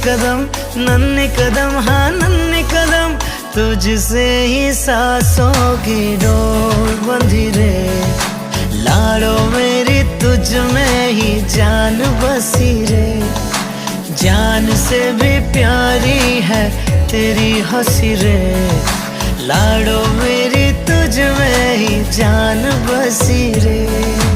कदम हाँ नन्हे कदम, तुझसे ही सांसों की डोर बंधी रे। लाड़ो मेरी तुझ में ही जान बसी रे, जान से भी प्यारी है तेरी हंसी रे। लाड़ो मेरी तुझ में ही जान बसी रे।